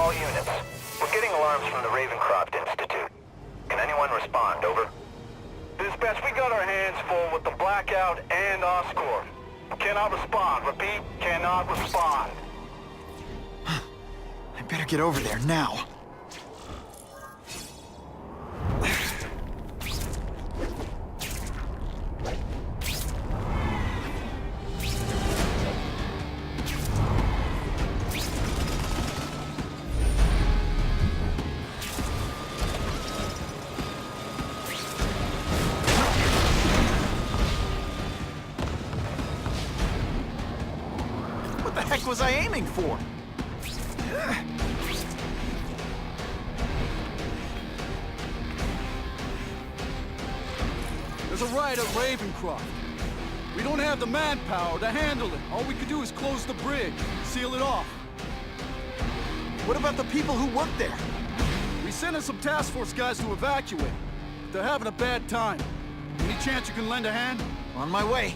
All units. We're getting alarms from the Ravencroft Institute. Can anyone respond? Over. Dispatch, we got our hands full with the blackout and Oscorp. Cannot respond. Repeat, cannot respond. I better get over there now. What the heck was I aiming for? There's a riot at Ravencroft. We don't have the manpower to handle it. All we can do is close the bridge, seal it off. What about the people who work there? We sent in some task force guys to evacuate. They're having a bad time. Any chance you can lend a hand? On my way.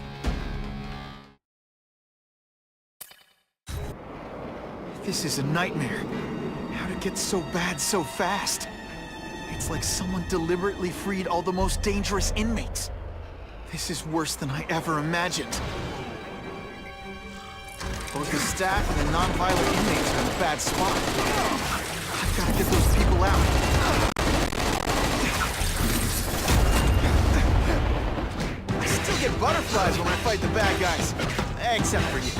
This is a nightmare. How'd it get so bad so fast? It's like someone deliberately freed all the most dangerous inmates. This is worse than I ever imagined. Both the staff and the non-violent inmates are in a bad spot. I've got to get those people out. I still get butterflies when I fight the bad guys. Except for you.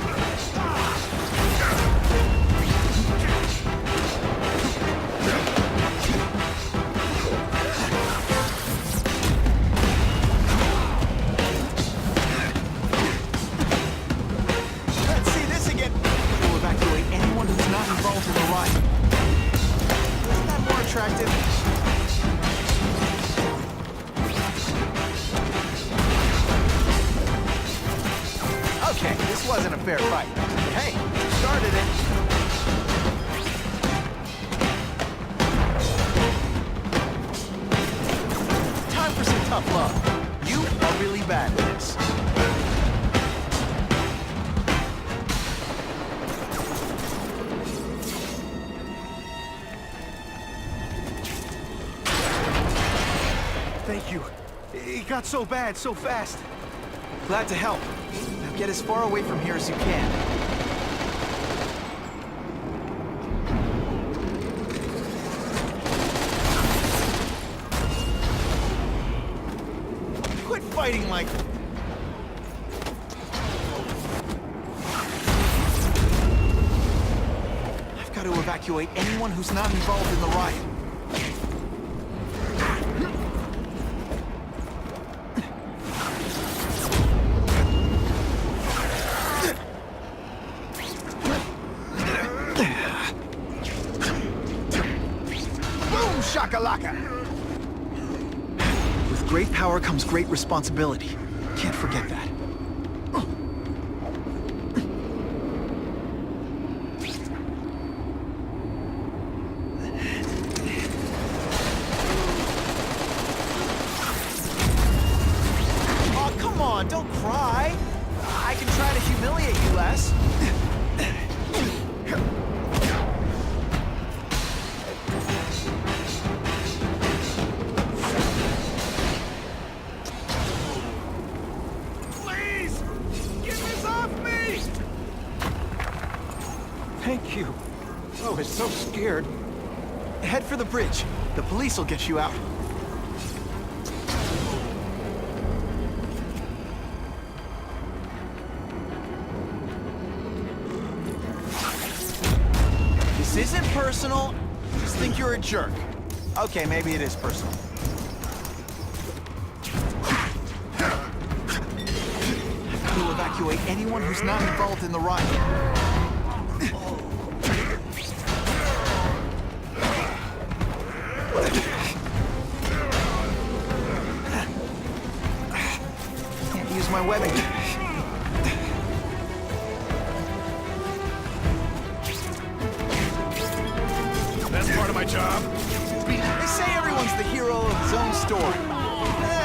Involved in the riot. Isn't that more attractive? Okay, this wasn't a fair fight. Hey, started it. Time for some tough love. You are really bad at this. Thank you. It got so bad, so fast. Glad to help. Now get as far away from here as you can. Quit fighting like... I've got to evacuate anyone who's not involved in the riot. Shakalaka! With great power comes great responsibility. Can't forget that. Oh, come on, don't cry. I can try to humiliate you less. Thank you. I was so scared. Head for the bridge. The police will get you out. This isn't personal. Just think you're a jerk. Okay, maybe it is personal. We'll evacuate anyone who's not involved in the riot. Can't use my webbing. That's part of my job. They say everyone's the hero of his own story.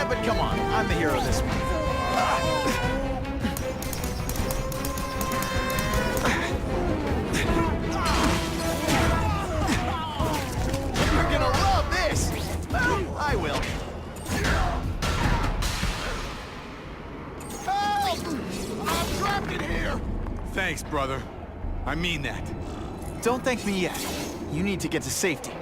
But come on, I'm the hero this one. Thanks, brother. I mean that. Don't thank me yet. You need to get to safety.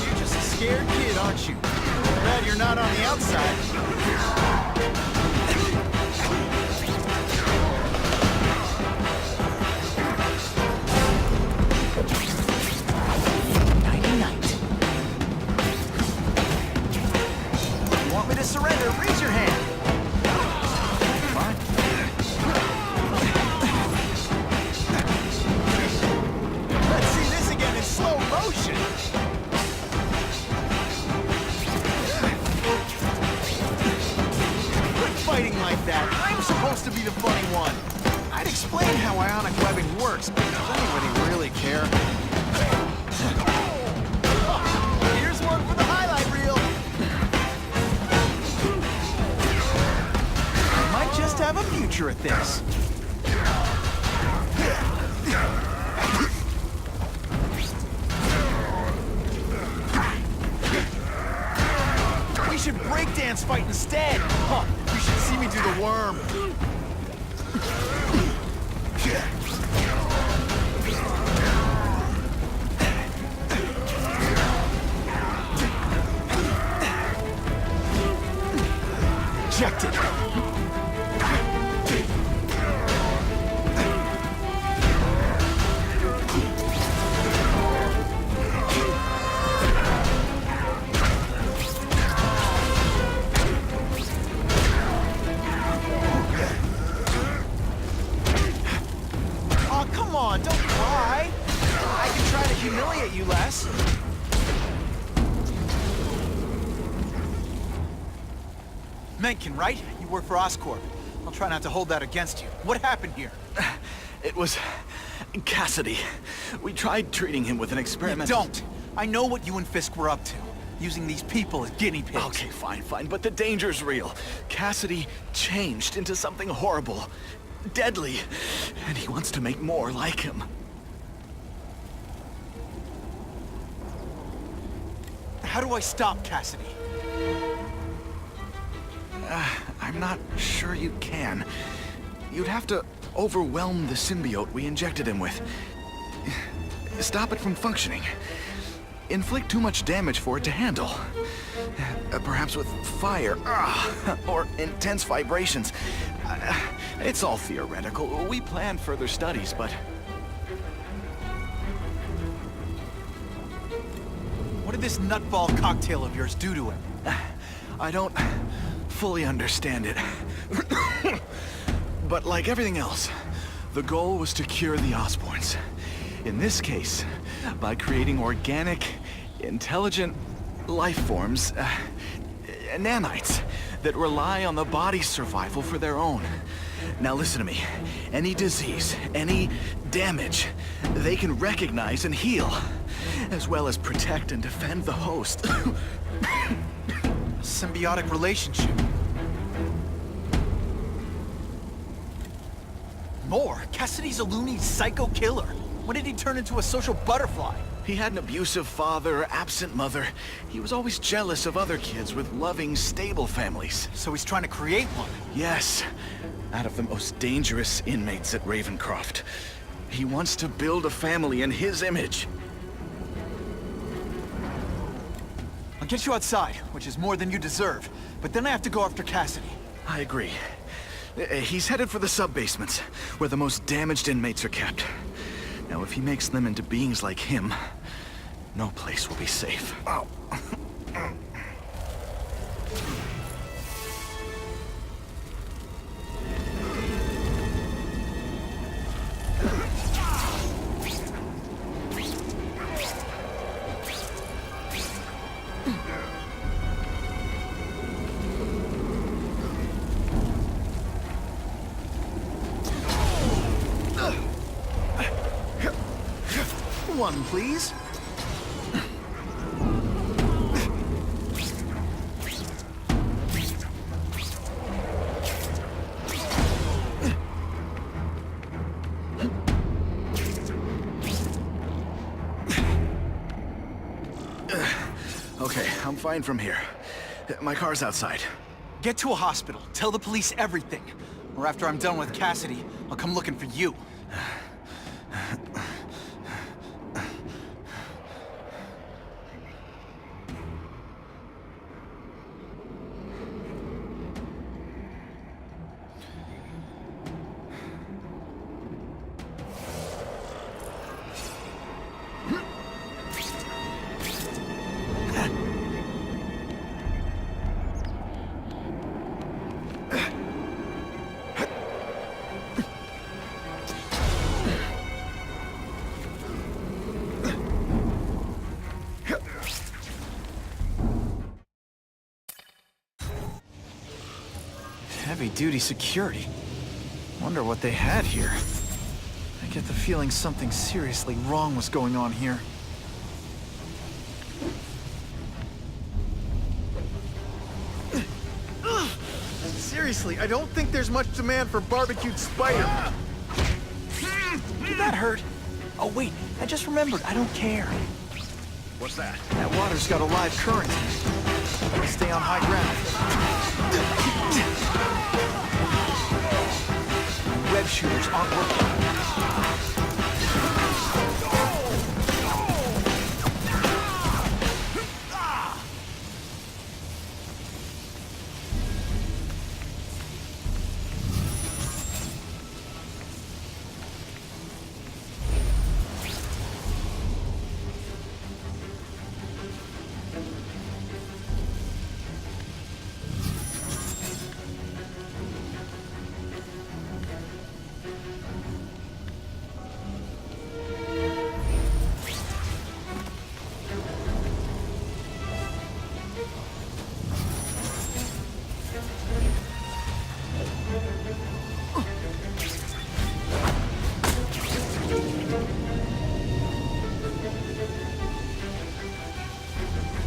You're just a scared kid, aren't you? Glad you're not on the outside. Nighty-night. You want me to surrender? Raise your hand. Fine. Let's see this again in slow motion. Fighting like that. I'm supposed to be the funny one. I'd explain how ionic webbing works, but does anybody really care? Here's one for the highlight reel. I might just have a future at this. We should breakdance fight instead. Huh. You should see me do the worm. Ejected. Come on, don't cry. I can try to humiliate you less. Mencken, right? You work for Oscorp. I'll try not to hold that against you. What happened here? It was Cassidy. We tried treating him with an experiment. Don't! I know what you and Fisk were up to. Using these people as guinea pigs. Okay, fine, but the danger's real. Cassidy changed into something horrible. Deadly. And he wants to make more like him. How do I stop Cassidy? I'm not sure you can. You'd have to overwhelm the symbiote we injected him with. Stop it from functioning. Inflict too much damage for it to handle. Perhaps with fire, or intense vibrations. It's all theoretical. We planned further studies, but... What did this nutball cocktail of yours do to him? I don't fully understand it. But like everything else, the goal was to cure the Osborns. In this case, by creating organic, intelligent life forms, nanites, that rely on the body's survival for their own. Now listen to me. Any disease, any damage, they can recognize and heal, as well as protect and defend the host. Symbiotic relationship. More? Cassidy's a loony psycho killer. When did he turn into a social butterfly? He had an abusive father, absent mother. He was always jealous of other kids with loving, stable families. So he's trying to create one? Yes. Out of the most dangerous inmates at Ravencroft. He wants to build a family in his image. I'll get you outside, which is more than you deserve. But then I have to go after Cassidy. I agree. He's headed for the sub-basements, where the most damaged inmates are kept. Now, if he makes them into beings like him, no place will be safe. Oh. one, please. Okay, I'm fine from here. My car's outside. Get to a hospital. Tell the police everything. Or after I'm done with Cassidy, I'll come looking for you. Heavy-duty security. Wonder what they had here. I get the feeling something seriously wrong was going on here. Seriously, I don't think there's much demand for barbecued spider. Did that hurt? Oh wait, I just remembered, I don't care. What's that? That water's got a live current. Stay on high ground. Web shooters aren't working.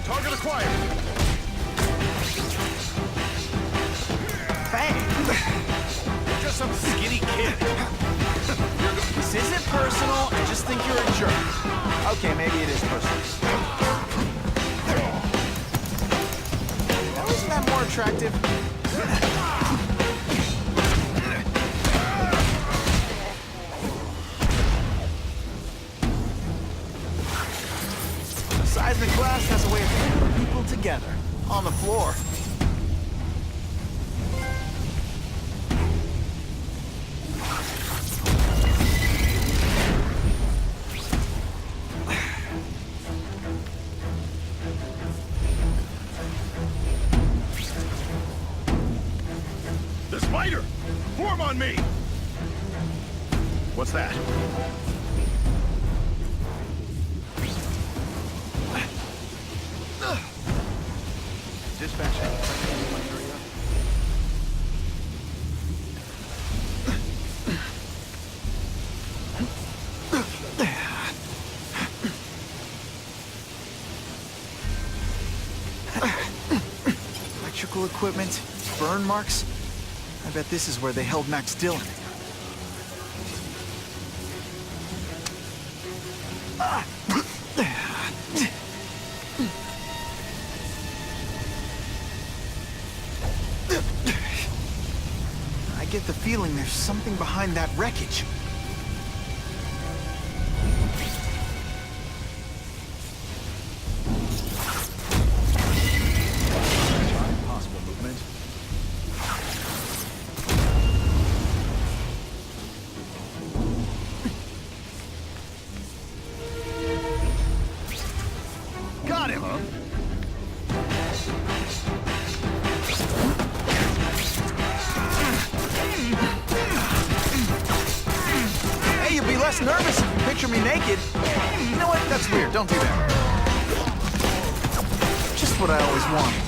Target acquired. Bang! Just some skinny kid. This isn't personal, I just think you're a jerk. Okay, maybe it is personal. Now isn't that more attractive? The seismic blast has a way of bringing people together. On the floor. The spider! Form on me! What's that? Dispatch any in my area? Electrical equipment, burn marks. I bet this is where they held Max Dillon. I get the feeling there's something behind that wreckage. Possible movement. Got him! Huh? Hey, you'll be less nervous if you picture me naked. You know what? That's weird. Don't do that. Just what I always wanted.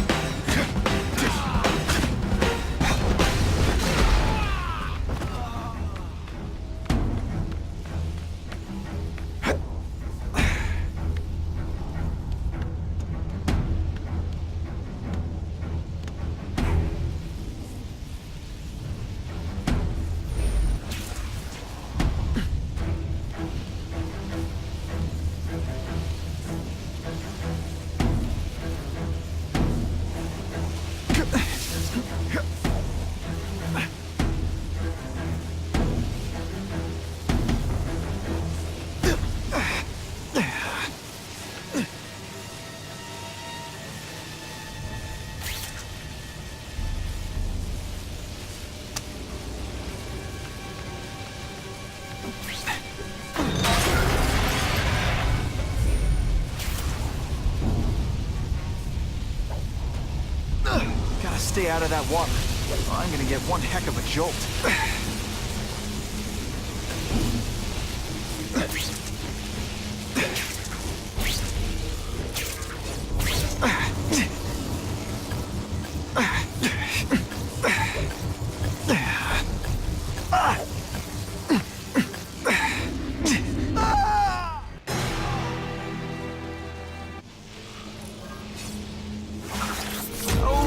stay out of that water. I'm gonna get one heck of a jolt.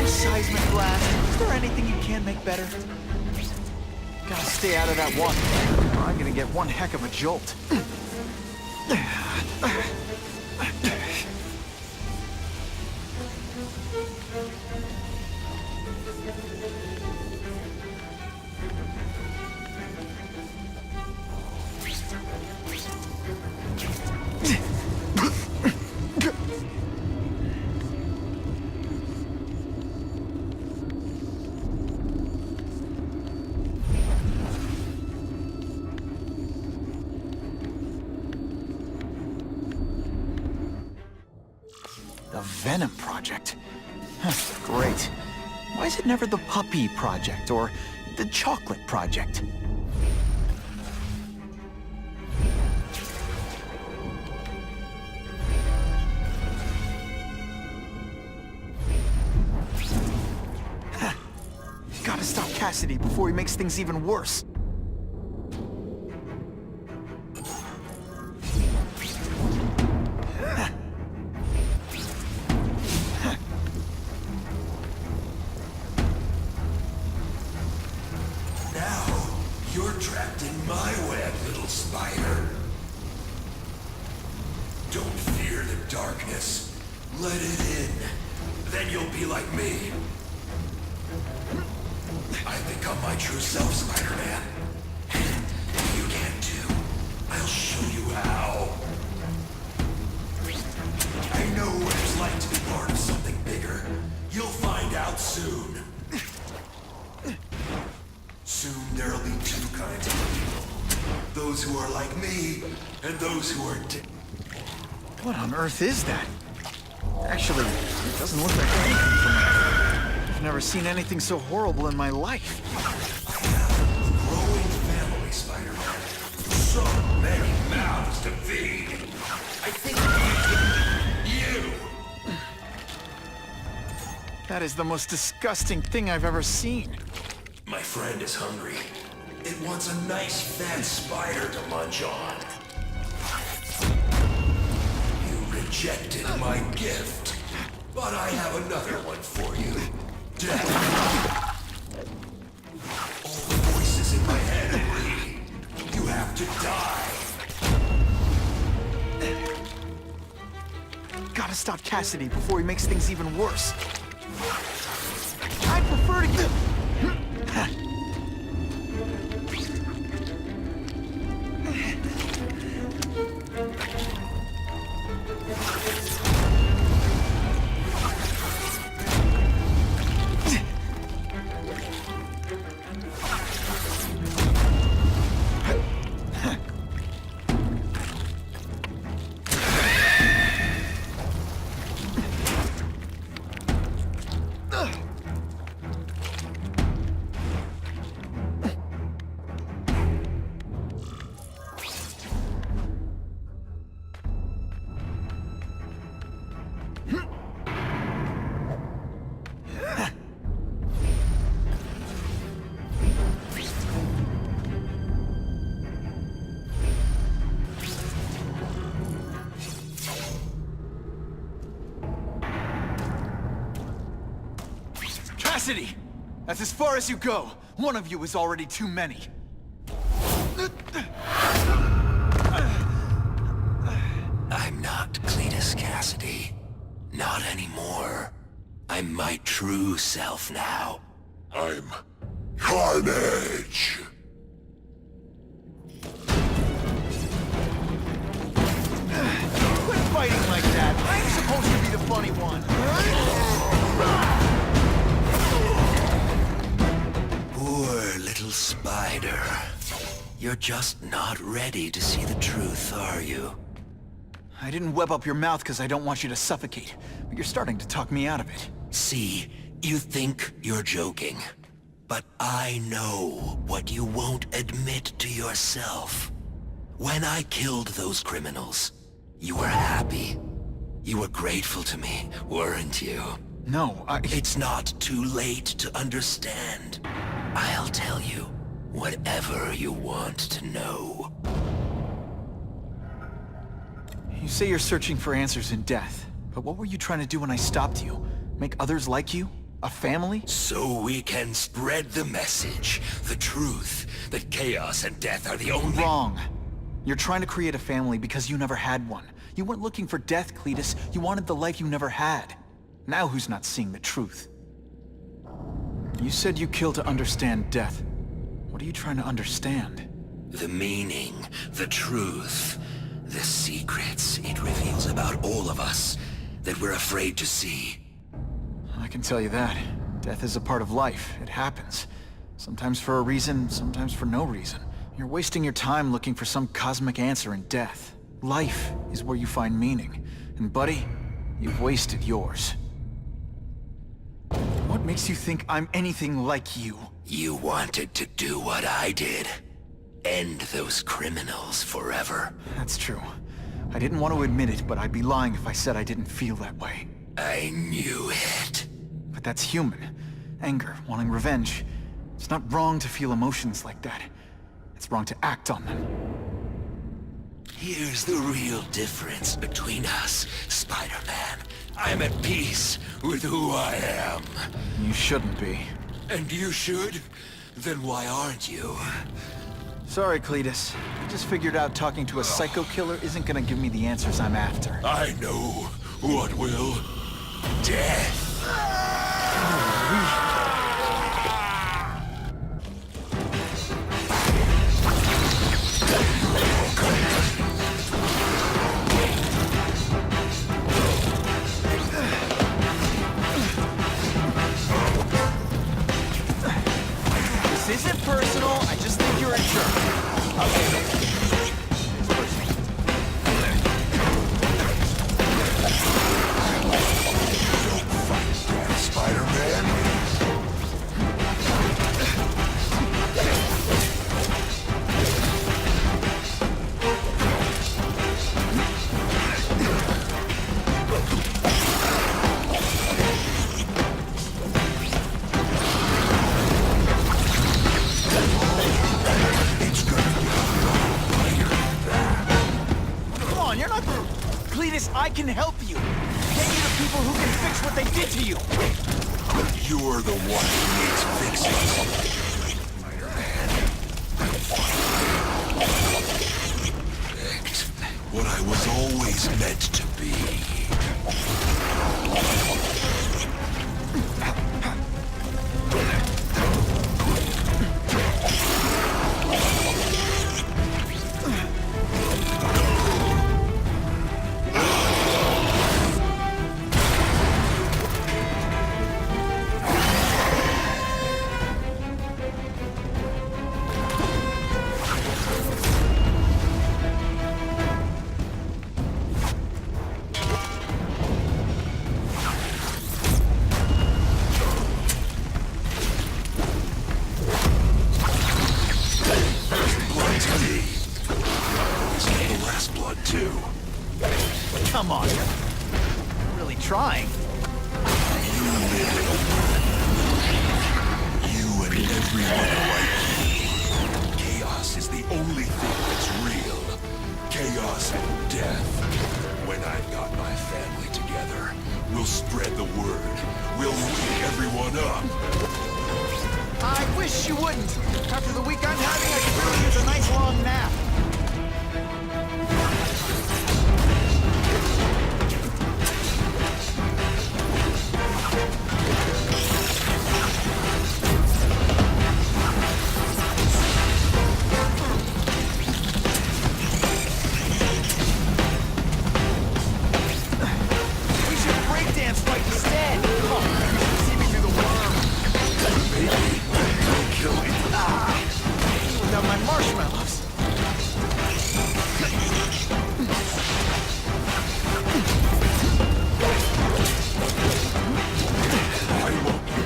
Seismic blast. Is there anything you can make better? Gotta stay out of that water. I'm gonna get one heck of a jolt. The Venom Project? Huh, great. Why is it never the Puppy Project or the Chocolate Project? Huh. Gotta stop Cassidy before he makes things even worse. You're trapped in my web, little spider. Don't fear the darkness. Let it in. Then you'll be like me. I've become my true self, Spider-Man. You can't do. I'll show you how. I know what it's like to be part of something bigger. You'll find out soon. Soon there'll be two kinds of people. Those who are like me, and those who are What on earth is that? Actually, it doesn't look like anything familiar. I've never seen anything so horrible in my life. I have a growing family, Spider-Man. So many mouths to feed. I think you. That is the most disgusting thing I've ever seen. My friend is hungry. It wants a nice fat spider to munch on. You rejected my gift, but I have another one for you. Death. All the voices in my head agree. You have to die. Gotta stop Cassidy before he makes things even worse. I prefer to get... Cassidy! That's as far as you go. One of you is already too many. I'm not Cletus Cassidy. Not anymore. I'm my true self now. I'm Carnage! Quit fighting like that. I'm supposed to be the funny one. Poor little spider. You're just not ready to see the truth, are you? I didn't web up your mouth because I don't want you to suffocate, but you're starting to talk me out of it. See, You think you're joking, but I know what you won't admit to yourself. When I killed those criminals, you were happy. You were grateful to me, weren't you? No, It's not too late to understand. I'll tell you whatever you want to know. You say you're searching for answers in death, but what were you trying to do when I stopped you? Make others like you? A family? So we can spread the message, the truth, that chaos and death are the only— Wrong. You're trying to create a family because you never had one. You weren't looking for death, Cletus. You wanted the life you never had. Now who's not seeing the truth? You said you killed to understand death. What are you trying to understand? The meaning, the truth, the secrets it reveals about all of us that we're afraid to see. I can tell you that. Death is a part of life. It happens. Sometimes for a reason, sometimes for no reason. You're wasting your time looking for some cosmic answer in death. Life is where you find meaning. And buddy, you've wasted yours. What makes you think I'm anything like you? You wanted to do what I did. End those criminals forever. That's true. I didn't want to admit it, but I'd be lying if I said I didn't feel that way. I knew it. But that's human. Anger, wanting revenge. It's not wrong to feel emotions like that. It's wrong to act on them. Here's the real difference between us, Spider-Man. I'm at peace with who I am. You shouldn't be. And you should? Then why aren't you? Sorry, Cletus. I just figured out talking to a psycho killer isn't gonna give me the answers I'm after. I know what will. Death. This isn't personal, I just think you're a jerk. Okay. Spider-Man? Cletus, I can help you. Get you to people who can fix what they did to you. You're the one who needs fixing. Spider-Man. Act what I was always meant to be. Come on. You're really trying. You and everyone like you. Chaos is the only thing that's real. Chaos and death. When I've got my family together, we'll spread the word. We'll wake everyone up. I wish you wouldn't. After the week I'm having, I could really use a nice long nap. I won't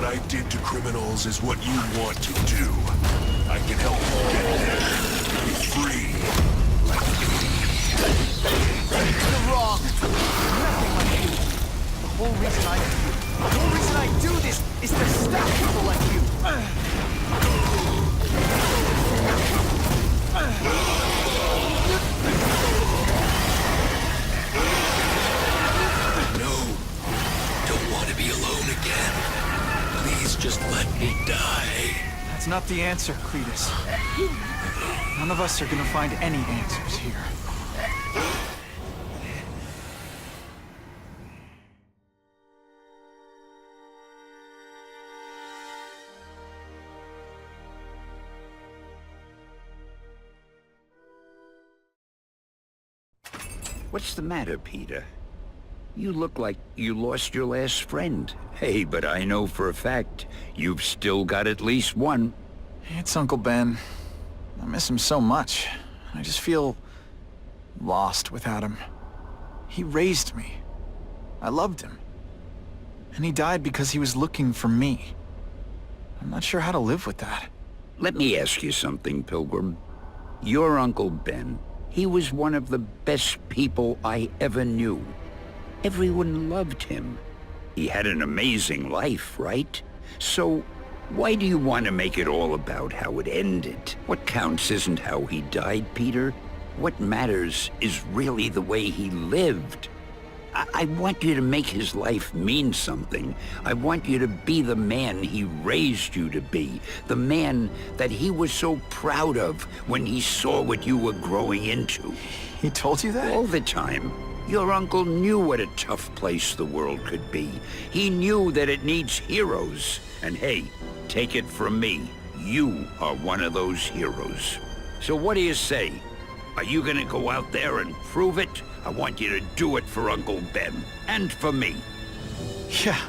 what I did to criminals is what you want to do. I can help you get there. Be free. Like me. You're wrong. Nothing like you. The whole reason I do this is to stop people like you. No. Don't want to be alone again. Please just let me die. That's not the answer, Cletus. None of us are gonna find any answers here. What's the matter, Peter? You look like you lost your last friend. Hey, but I know for a fact you've still got at least one. It's Uncle Ben. I miss him so much. I just feel lost without him. He raised me. I loved him. And he died because he was looking for me. I'm not sure how to live with that. Let me ask you something, Pilgrim. Your Uncle Ben, he was one of the best people I ever knew. Everyone loved him. He had an amazing life, right? So, why do you want to make it all about how it ended? What counts isn't how he died, Peter. What matters is really the way he lived. I want you to make his life mean something. I want you to be the man he raised you to be. The man that he was so proud of when he saw what you were growing into. He told you that? All the time. Your uncle knew what a tough place the world could be. He knew that it needs heroes. And hey, take it from me, you are one of those heroes. So what do you say? Are you gonna go out there and prove it? I want you to do it for Uncle Ben, and for me. Yeah.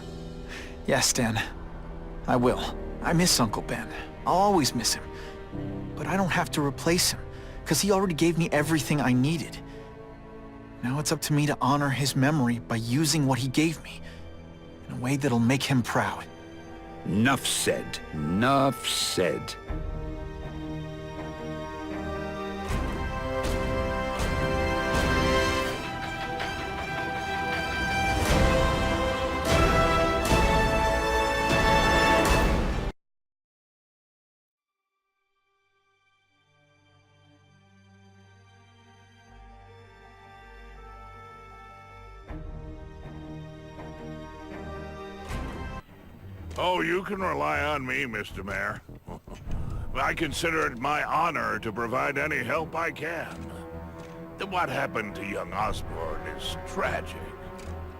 Yes, Dan. I will. I miss Uncle Ben. I'll always miss him. But I don't have to replace him, because he already gave me everything I needed. Now it's up to me to honor his memory by using what he gave me, in a way that'll make him proud. Nuff said. Nuff said. Oh, you can rely on me, Mr. Mayor. I consider it my honor to provide any help I can. What happened to young Osborn is tragic.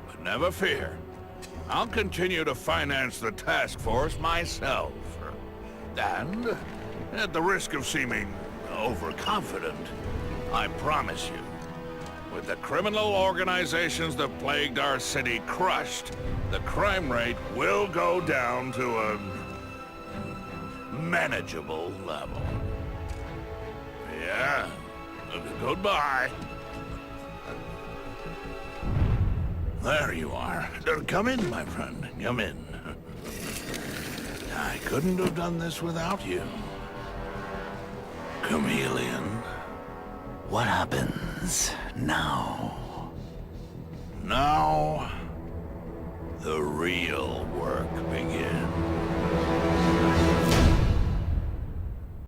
But never fear. I'll continue to finance the task force myself. And, at the risk of seeming overconfident, I promise you, with the criminal organizations that plagued our city crushed, the crime rate will go down to a manageable level. Yeah, goodbye. There you are. Come in, my friend. Come in. I couldn't have done this without you. Chameleon. What happens now? Now, the real